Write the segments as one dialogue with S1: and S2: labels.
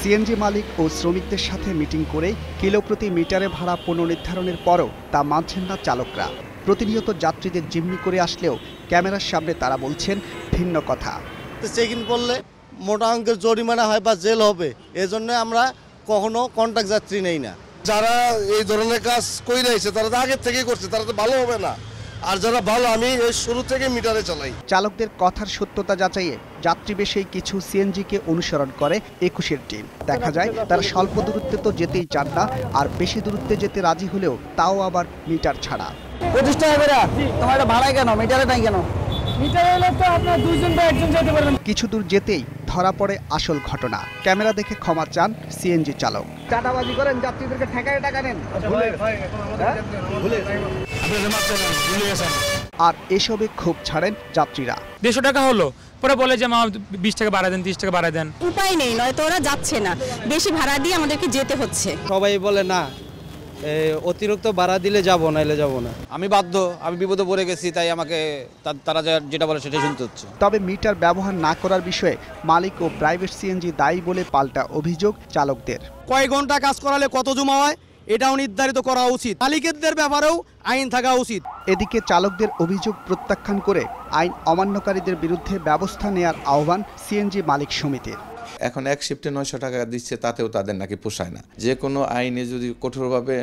S1: CNG মালিক ও শ্রমিকদের সাথে meeting করে কিলো প্রতি মিটারে ভাড়া পুনর্নির্ধারণের পরও তা মানছেন না চালকরা। প্রতিনিয়ত যাত্রীদের জিম্মি করে আসলেও ক্যামেরার সামনে তারা বলছেন ভিন্ন কথা।
S2: চেক ইন করলে মোটা অঙ্কের জরিমানা হয় বা জেল হবে, এজন্য আমরা কখনো কন্ট্রাক্ট যাত্রী নেই না।
S3: যারা এই ধরনের কাজ করে রয়েছে তারা তো আগের থেকেই করছে, তারা তো ভালো হবে না। আর যারা ভালো, আমি এই শুরু থেকে মিটারে চালাই।
S1: চালকদের কথার সত্যতা যাচাইয়ে যাত্রী বেশি কিছু সিএনজিকে অনুসরণ করে ২১-এর টিম। দেখা যায় তারা স্বল্প দূরত্বে তো যেতেই চান না, আর বেশি দূরত্বে যেতে রাজি হলেও তাও আবার মিটার ছাড়া।
S4: 25 টাকা করে তোমার ভাড়ায় কেন, মিটারে নাই কেন? মিটারে হলে তো আপনার দুইজন বা একজন যেতে পারবেন।
S1: কিছু দূর যেতেই ধরা পড়ে আসল ঘটনা। ক্যামেরা দেখে ক্ষমা চান সিএনজি চালক।
S4: চাঁদাবাজি করেন, যাত্রীদেরকে ঠেকায় টাকা নেন।
S1: আর এসবে ক্ষোভ ছাড়েন যাত্রীরা।
S5: 150 টাকা হলো, পরে বলে যে 20 টাকা বাড়ায় দেন, 30 টাকা বাড়ায় দেন।
S6: উপায় নেই, নয়তো ওরা যাচ্ছে না, বেশি ভাড়া দিয়ে আমাদেরকে যেতে হচ্ছে।
S7: সবাই বলে না, অতিরিক্ত ভাড়া দিলে যাবো, নাইলে যাবো না।
S8: আমি বাধ্য, আমি বিপদে পড়ে গেছি, তাই আমাকে তারা যেটা বলে সেটাই শুনতে হচ্ছে।
S1: তবে মিটার ব্যবহার না করার বিষয়ে মালিক ও প্রাইভেট সিএনজি দায়ী বলে পাল্টা অভিযোগ চালকদের।
S2: কয় ঘন্টা কাজ করালে কত জমা হয় এটাও নির্ধারিত করা উচিত। মালিকদের ব্যাপারেও আইন থাকা উচিত।
S1: এদিকে চালকদের অভিযোগ প্রত্যাখ্যান করে আইন অমান্যকারীদের বিরুদ্ধে ব্যবস্থা নেয়ার আহ্বান সিএনজি মালিক সমিতির।
S9: এখন এক শিফটে 900 টাকা দিচ্ছে, তাতেও তাদের নাকি পোষায় না। যে কোনো আইনে যদি কঠোরভাবে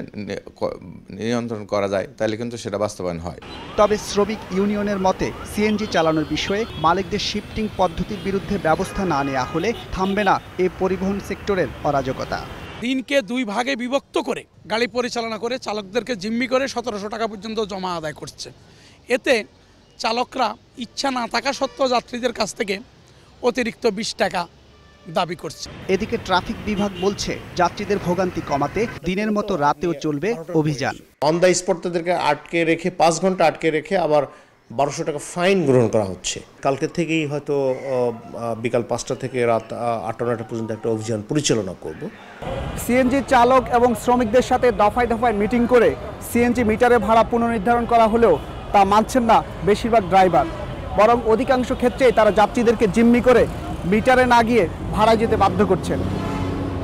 S9: নিয়ন্ত্রণ করা যায় তাহলে কিন্তু সেটা বাস্তবায়ন হয়।
S1: তবে শ্রমিক ইউনিয়নের মতে সিএনজি চালানোর বিষয়ে মালিকদের শিফটিং পদ্ধতির বিরুদ্ধে ব্যবস্থা না নেওয়া হলে থামবে না এ পরিবহন সেক্টরের অরাজকতা।
S10: দিনকে 2 ভাগে বিভক্ত করে গাড়ি পরিচালনা করে চালকদেরকে জিম্মি করে 1700 টাকা পর্যন্ত জমা আদায় করছে। এতে চালকরা ইচ্ছা না থাকা সত্ত্বেও যাত্রীদের কাছ থেকে অতিরিক্ত 20 টাকা দাবি করছে।
S1: এদিকে ট্রাফিক বিভাগ বলছে যাত্রীদের ভোগান্তি কমাতে দিনের মতো রাতেও চলবে অভিযান।
S11: অন দ্য স্পট তাদেরকে আটকে রেখে 5 ঘন্টা আটকে রেখে আবার 1200 টাকা ফাইন গ্রহণ করা হচ্ছে। কালকে থেকেই হয়তো বিকাল 5টা থেকে রাত 8টা পর্যন্ত একটা অভিযান পরিচালনা করব।
S4: সিএনজি চালক এবং শ্রমিকদের সাথে দফায় দফায় মিটিং করে সিএনজি মিটারে ভাড়া পুনর্নির্ধারণ করা হলেও তা মানছেন না বেশিরভাগ ড্রাইভার। বরং অধিকাংশ ক্ষেত্রেই তারা যাত্রীদেরকে জিম্মি করে মিটারে না গিয়ে ভাড়ায় যেতে বাধ্য করছেন।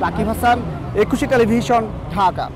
S4: রাকিব হাসান, 21 টেলিভিশন, ঢাকা।